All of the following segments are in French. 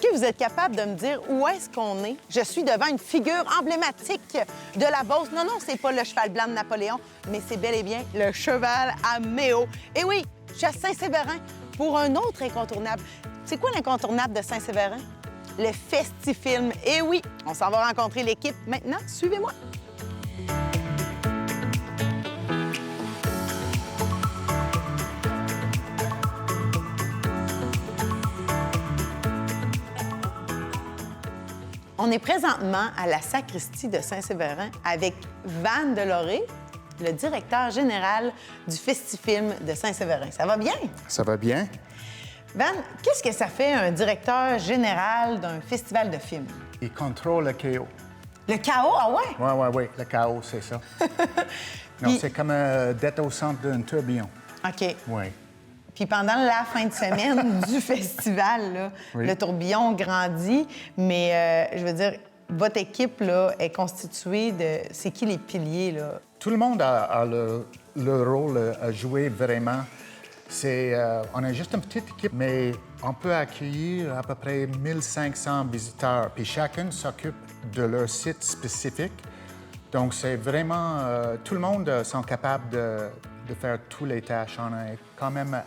Est-ce que vous êtes capable de me dire où est-ce qu'on est? Je suis devant une figure emblématique de la Beauce. Non, c'est pas le cheval blanc de Napoléon, mais c'est bel et bien le cheval à Méo. Et oui, je suis à Saint-Séverin pour un autre incontournable. C'est quoi l'incontournable de Saint-Séverin? Le Festifilm. Et oui, on s'en va rencontrer l'équipe maintenant. Suivez-moi. On est présentement à la sacristie de Saint-Séverin avec Van Deloré, le directeur général du Festifilm de Saint-Séverin. Ça va bien? Ça va bien. Van, qu'est-ce que ça fait un directeur général d'un festival de films? Il contrôle le chaos. Le chaos, ah ouais? Oui, le chaos, c'est ça. Non, c'est comme d'être au centre d'un tourbillon. OK. Oui. Puis pendant la fin de semaine du festival, là, Oui. le tourbillon grandit, mais je veux dire, votre équipe là, est constituée de... C'est qui les piliers, là? Tout le monde a le rôle à jouer vraiment. On a juste une petite équipe, mais on peut accueillir à peu près 1500 visiteurs. Puis chacun s'occupe de leur site spécifique. Donc c'est vraiment... tout le monde sont capables de faire toutes les tâches. On est quand même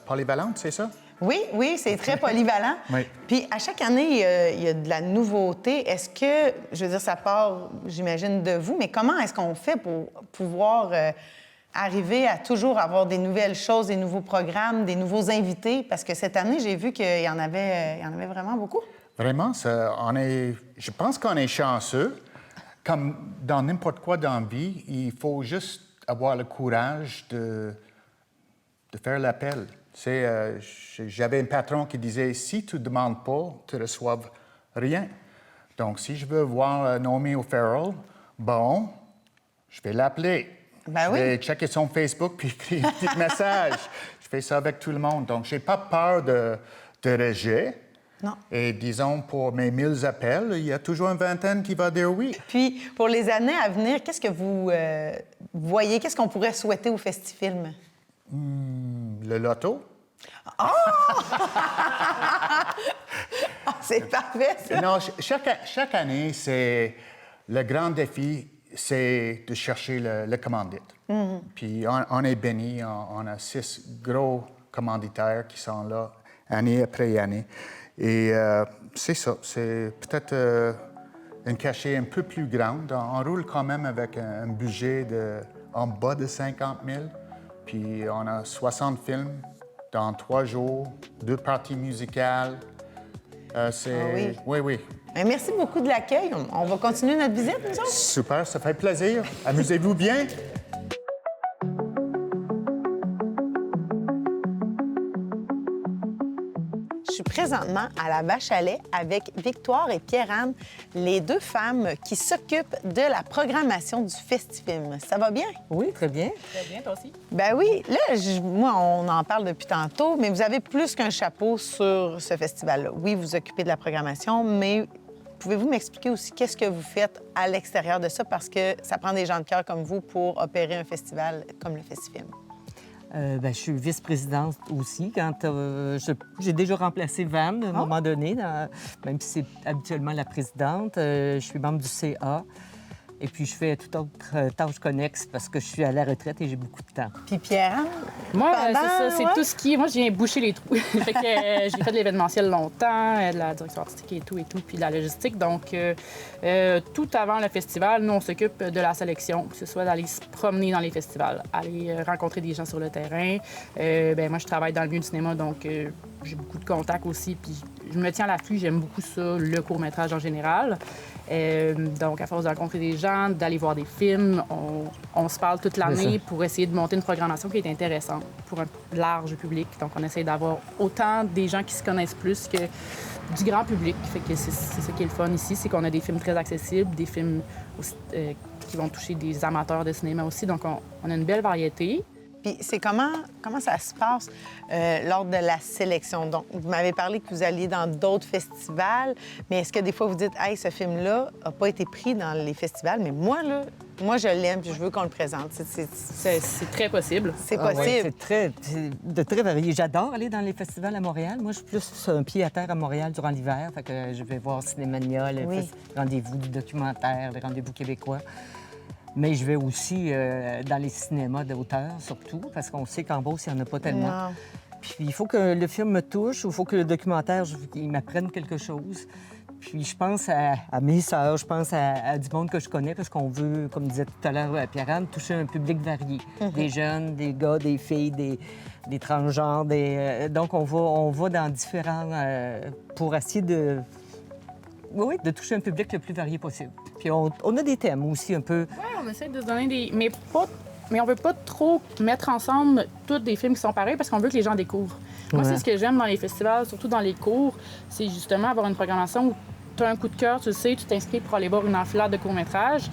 polyvalente, c'est ça? Oui, c'est très polyvalent. Oui. Puis à chaque année, il y a de la nouveauté. Est-ce que, je veux dire, ça part, j'imagine, de vous, mais comment est-ce qu'on fait pour pouvoir arriver à toujours avoir des nouvelles choses, des nouveaux programmes, des nouveaux invités? Parce que cette année, j'ai vu qu'il y en avait vraiment beaucoup. Vraiment, je pense qu'on est chanceux. Comme dans n'importe quoi dans la vie, il faut juste avoir le courage de faire l'appel. J'avais un patron qui disait, si tu ne demandes pas, tu ne reçois rien. Donc, si je veux voir Naomi O'Farrell, bon, je vais l'appeler. Ben je oui. vais checker son Facebook puis écrire un petit message. Je fais ça avec tout le monde. Donc, je n'ai pas peur de rejet. Non. Et disons, pour mes 1000 appels, il y a toujours une vingtaine qui va dire oui. Puis, pour les années à venir, qu'est-ce que vous voyez? Qu'est-ce qu'on pourrait souhaiter au Festifilm? Le loto. C'est parfait, ça! Non, chaque année, c'est le grand défi, c'est de chercher le commandite. Puis on est béni, on a 6 gros commanditaires qui sont là année après année. Et c'est ça, c'est peut-être un cachet un peu plus grand. On roule quand même avec un budget en bas de 50 000. Puis on a 60 films dans 3 jours, 2 parties musicales. oui. Oui. Bien, merci beaucoup de l'accueil. On va continuer notre visite, nous autres? Super, ça fait plaisir. Amusez-vous bien. Je suis présentement à la Vache à lait avec Victoire et Pierre-Anne, les 2 femmes qui s'occupent de la programmation du Festifilm. Ça va bien? Oui, très bien. Très bien, toi aussi. Ben oui. Là, moi, on en parle depuis tantôt, mais vous avez plus qu'un chapeau sur ce festival-là. Oui, vous vous occupez de la programmation, mais pouvez-vous m'expliquer aussi qu'est-ce que vous faites à l'extérieur de ça? Parce que ça prend des gens de cœur comme vous pour opérer un festival comme le Festifilm. Je suis vice-présidente aussi. J'ai déjà remplacé Van à un moment donné, même si c'est habituellement la présidente. Je suis membre du CA. Et puis, je fais toute autre tâche connexe parce que je suis à la retraite et j'ai beaucoup de temps. Puis Pierre-Anne? Moi, c'est ça, c'est ouais? tout ce qui est... Moi, je viens boucher les trous. Fait que j'ai fait de l'événementiel longtemps, de la direction artistique et tout, puis de la logistique. Donc, tout avant le festival, nous, on s'occupe de la sélection, que ce soit d'aller se promener dans les festivals, aller rencontrer des gens sur le terrain. Moi, je travaille dans le milieu du cinéma, donc j'ai beaucoup de contacts aussi, puis je me tiens à l'affût, j'aime beaucoup ça, le court-métrage en général. Donc, à force de rencontrer des gens, d'aller voir des films, on se parle toute l'année pour essayer de monter une programmation qui est intéressante pour un large public. Donc, on essaie d'avoir autant des gens qui se connaissent plus que du grand public. Fait que c'est ça qui est le fun ici, c'est qu'on a des films très accessibles, des films aussi, qui vont toucher des amateurs de cinéma aussi. Donc, on a une belle variété. Puis c'est comment ça se passe lors de la sélection? Donc, vous m'avez parlé que vous alliez dans d'autres festivals, mais est-ce que des fois vous dites « Hey, ce film-là n'a pas été pris dans les festivals, mais moi, là, Moi, je l'aime puis je veux qu'on le présente. C'est très possible. C'est Ah ouais, possible. c'est très varié. J'adore aller dans les festivals à Montréal. Moi, je suis plus un pied à terre à Montréal durant l'hiver. Fait que je vais voir Cinémania, le Oui. rendez-vous du documentaire, les rendez-vous québécois. Mais je vais aussi dans les cinémas d'auteur, surtout, parce qu'on sait qu'en Beauce, il n'y en a pas tellement. Non. Puis il faut que le film me touche, ou il faut que le documentaire, il m'apprenne quelque chose. Puis je pense à mes sœurs, je pense à du monde que je connais, parce qu'on veut, comme disait tout à l'heure Pierre-Anne, toucher un public varié. Des jeunes, des gars, des filles, des transgenres. Donc on va dans différents... pour essayer de... Oui, de toucher un public le plus varié possible. Puis on a des thèmes aussi un peu... Oui, on essaie de se donner des... Mais on veut pas trop mettre ensemble tous des films qui sont pareils parce qu'on veut que les gens découvrent. Moi, Ouais. c'est ce que j'aime dans les festivals, surtout dans les cours, c'est justement avoir une programmation où tu as un coup de cœur, tu le sais, tu t'inscris pour aller voir une enfilade de courts-métrages.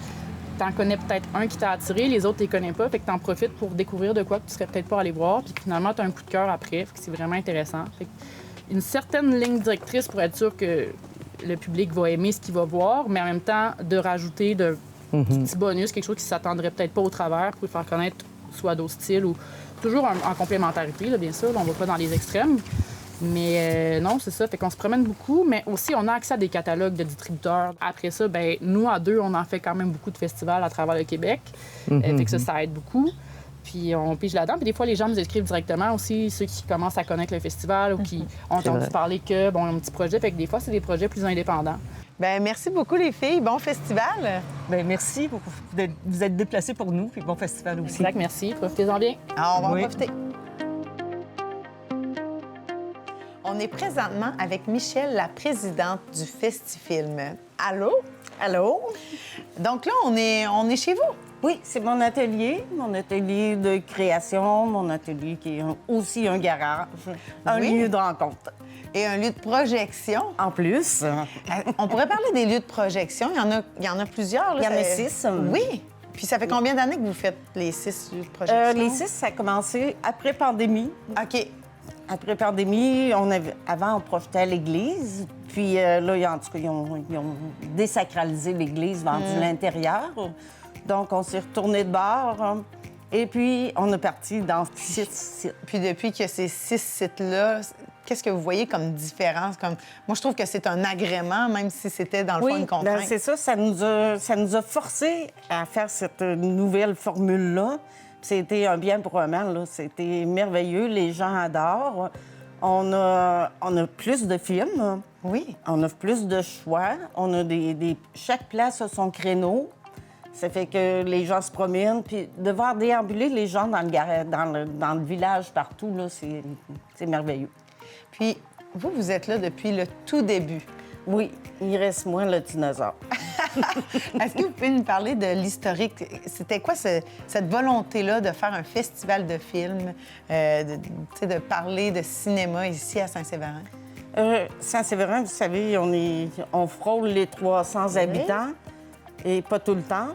Tu en connais peut-être un qui t'a attiré, les autres, tu les connais pas, fait que tu en profites pour découvrir de quoi que tu serais peut-être pas allé voir, puis finalement, tu as un coup de cœur après, fait que c'est vraiment intéressant. Fait que une certaine ligne directrice pour être sûr que le public va aimer ce qu'il va voir, mais en même temps, de rajouter de petits bonus, quelque chose qui ne s'attendrait peut-être pas au travers pour lui faire connaître soit d'autres styles ou toujours en complémentarité, là, bien sûr. On ne va pas dans les extrêmes. Mais non, c'est ça. Fait qu'on se promène beaucoup, mais aussi on a accès à des catalogues de distributeurs. Après ça, ben nous, à deux, on en fait quand même beaucoup de festivals à travers le Québec. Fait que ça aide beaucoup. Puis on pige là-dedans. Puis des fois, les gens nous écrivent directement aussi, ceux qui commencent à connaître le festival ou qui ont entendu vrai. parler que, bon, un petit projet. Fait que des fois, c'est des projets plus indépendants. Bien, merci beaucoup, les filles. Bon festival. Bien, merci pour vous être déplacés pour nous, puis bon festival aussi. Exact, merci. Profitez-en bien. Alors, on va en Oui. profiter. On est présentement avec Michèle, la présidente du Festifilm. Allô? Allô? Donc là, on est chez vous. Oui, c'est mon atelier de création, mon atelier qui est aussi un garage, un Oui. lieu de rencontre. Et un lieu de projection. En plus, On pourrait parler des lieux de projection. Il y en a plusieurs. là. Il y en a Ça- 6. Oui. Puis ça fait combien d'années que vous faites les 6 lieux de projection? les 6, ça a commencé après pandémie. OK. Après pandémie, avant, on projetait à l'église. Puis là, en tout cas, ils ont désacralisé l'église, vendu l'intérieur. Donc, on s'est retourné de bord. Et puis, on est parti dans 6 sites. Puis depuis que ces 6 sites-là, qu'est-ce que vous voyez comme différence? Moi, je trouve que c'est un agrément, même si c'était dans le fond une contrainte. ben, c'est ça nous a forcé à faire cette nouvelle formule-là. C'était un bien pour un mal, là. C'était merveilleux, les gens adorent. On a plus de films, Oui. on a plus de choix, on a chaque place a son créneau. Ça fait que les gens se promènent, puis de voir déambuler les gens dans le village partout, là, c'est merveilleux. Puis vous êtes là depuis le tout début. Oui, il reste moins le dinosaure. Est-ce que vous pouvez nous parler de l'historique? C'était quoi cette volonté-là de faire un festival de films, de parler de cinéma ici à Saint-Séverin? Saint-Séverin, vous savez, on frôle les 300 habitants, et pas tout le temps.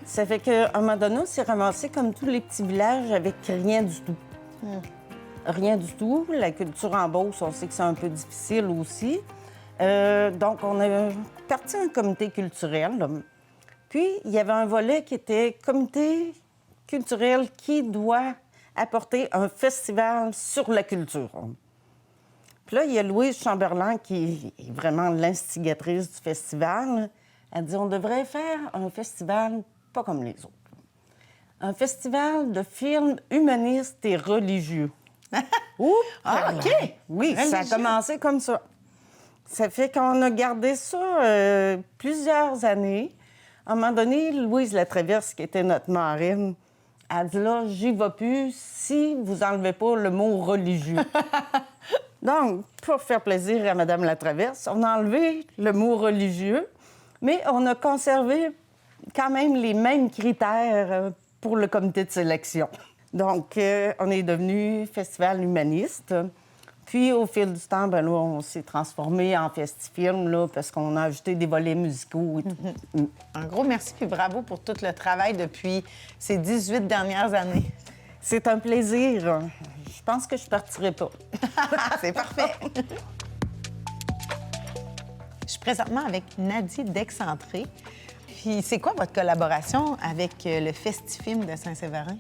Ça fait qu'à un moment donné, on s'est ramassé comme tous les petits villages avec rien du tout. Rien du tout. La culture en Beauce, on sait que c'est un peu difficile aussi. Donc, on a parti un comité culturel. Là. Puis, il y avait un volet qui était comité culturel qui doit apporter un festival sur la culture. Puis là, il y a Louise Chamberlain qui est vraiment l'instigatrice du festival. Elle dit on devrait faire un festival pas comme les autres. Un festival de films humanistes et religieux. Oups! Ah, OK! Oui, ça a Religieux. commencé comme ça. Ça fait qu'on a gardé ça plusieurs années. À un moment donné, Louise Latraverse, qui était notre marraine, elle dit là, j'y vais plus si vous n'enlevez pas le mot religieux. Donc, pour faire plaisir à Mme Latraverse, on a enlevé le mot religieux, mais on a conservé quand même les mêmes critères pour le comité de sélection. Donc, on est devenu festival humaniste. Puis, au fil du temps, ben là, on s'est transformé en festifilm, là, parce qu'on a ajouté des volets musicaux et tout. Un gros merci puis bravo pour tout le travail depuis ces 18 dernières années. C'est un plaisir. Je pense que je partirai pas. C'est parfait. Je suis présentement avec Nadie d'Excentré. Puis c'est quoi votre collaboration avec le Festifilm de Saint-Séverin?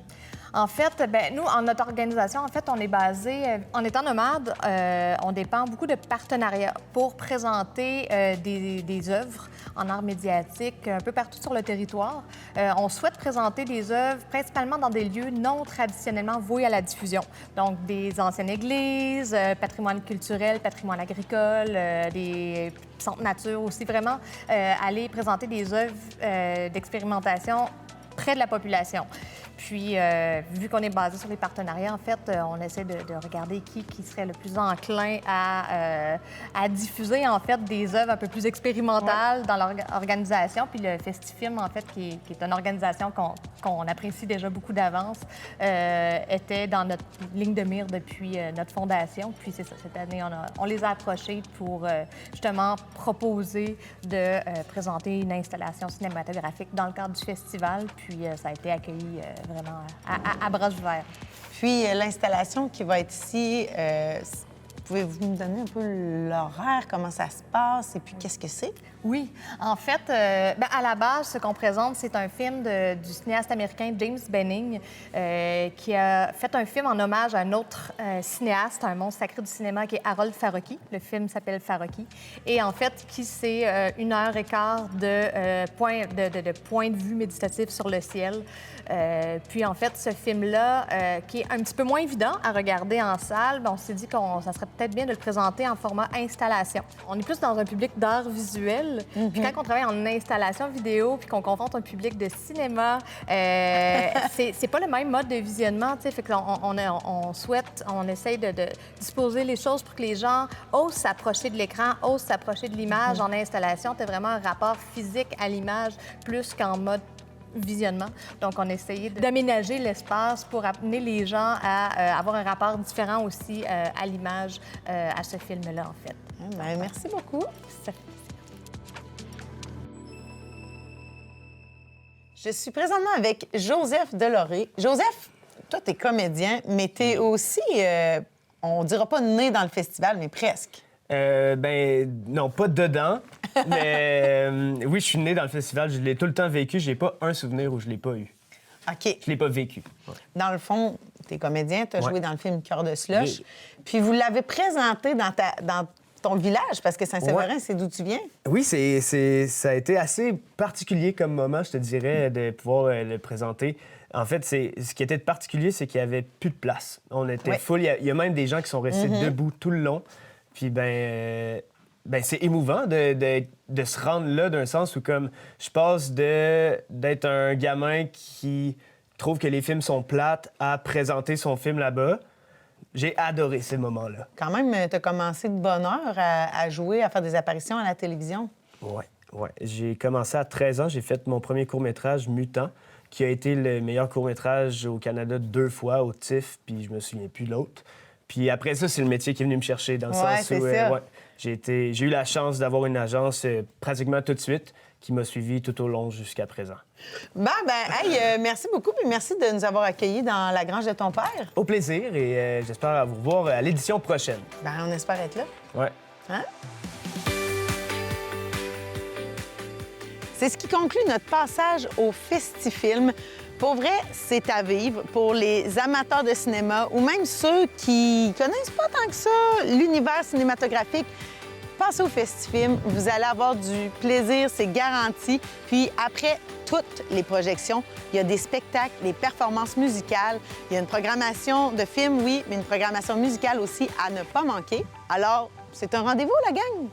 En fait, nous, en notre organisation, on est basé, en étant nomade, on dépend beaucoup de partenariats pour présenter des œuvres en art médiatique un peu partout sur le territoire. On souhaite présenter des œuvres principalement dans des lieux non traditionnellement voués à la diffusion. Donc, des anciennes églises, patrimoine culturel, patrimoine agricole, des centres nature aussi. Vraiment, aller présenter des œuvres d'expérimentation près de la population. Puis, vu qu'on est basé sur les partenariats, en fait, on essaie de regarder qui serait le plus enclin à diffuser, en fait, des œuvres un peu plus expérimentales dans l'organisation. Puis le Festifilm, en fait, qui est une organisation qu'on apprécie déjà beaucoup d'avance, était dans notre ligne de mire depuis notre fondation. Puis c'est ça, cette année, on les a approchés pour, justement, proposer de présenter une installation cinématographique dans le cadre du festival. Puis ça a été accueilli vraiment à bras ouverts. Puis l'installation qui va être ici, pouvez-vous me donner un peu l'horaire, comment ça se passe et puis qu'est-ce que c'est? Oui. En fait, à la base, ce qu'on présente, c'est un film du cinéaste américain James Benning qui a fait un film en hommage à un autre cinéaste, un monstre sacré du cinéma qui est Harold Farocki. Le film s'appelle Farocki. Et en fait, c'est 1h15 de point de vue méditatif sur le ciel. Puis en fait, ce film-là, qui est un petit peu moins évident à regarder en salle, on s'est dit que ça serait peut-être bien de le présenter en format installation. On est plus dans un public d'art visuel. Puis quand on travaille en installation vidéo puis qu'on confronte un public de cinéma, c'est pas le même mode de visionnement, tu sais. Fait on essaye de disposer les choses pour que les gens osent s'approcher de l'écran, osent s'approcher de l'image. En installation, tu as vraiment un rapport physique à l'image plus qu'en mode visionnement. Donc, on a essayé d'aménager l'espace pour amener les gens à avoir un rapport différent aussi à l'image, à ce film-là, en fait. Bien, merci beaucoup. Je suis présentement avec Joseph Deloré. Joseph, toi, t'es comédien, mais t'es aussi, on dira pas né dans le festival, mais presque. Non, pas dedans, mais oui, je suis né dans le festival, je l'ai tout le temps vécu, j'ai pas un souvenir où je l'ai pas eu. OK. Je l'ai pas vécu. Ouais. Dans le fond, t'es comédien, t'as joué dans le film Cœur de slush, Oui. puis vous l'avez présenté dans ton village, parce que Saint-Séverin, c'est d'où tu viens. Oui, ça a été assez particulier comme moment, je te dirais, de pouvoir le présenter. En fait, ce qui était particulier, c'est qu'il y avait plus de place. On était full. Il y a même des gens qui sont restés debout tout le long. Puis, c'est émouvant de se rendre là, d'un sens où, comme, je passe d'être un gamin qui trouve que les films sont plates à présenter son film là-bas. J'ai adoré ces moments-là. Quand même, t'as commencé de bonne heure à jouer, à faire des apparitions à la télévision. Oui. J'ai commencé à 13 ans. J'ai fait mon premier court-métrage, Mutant, qui a été le meilleur court-métrage au Canada 2 fois au TIFF, puis je me souviens plus de l'autre. Puis après ça, c'est le métier qui est venu me chercher, dans le sens où j'ai eu la chance d'avoir une agence pratiquement tout de suite qui m'a suivi tout au long jusqu'à présent. Merci beaucoup, puis merci de nous avoir accueillis dans la grange de ton père. Au plaisir, et j'espère vous revoir à l'édition prochaine. On espère être là. Ouais. Hein? C'est ce qui conclut notre passage au Festifilm. Pour vrai, c'est à vivre pour les amateurs de cinéma ou même ceux qui connaissent pas tant que ça l'univers cinématographique. Passez au Festifilm, vous allez avoir du plaisir, c'est garanti. Puis après toutes les projections, il y a des spectacles, des performances musicales, il y a une programmation de films, oui, mais une programmation musicale aussi à ne pas manquer. Alors, c'est un rendez-vous, la gang!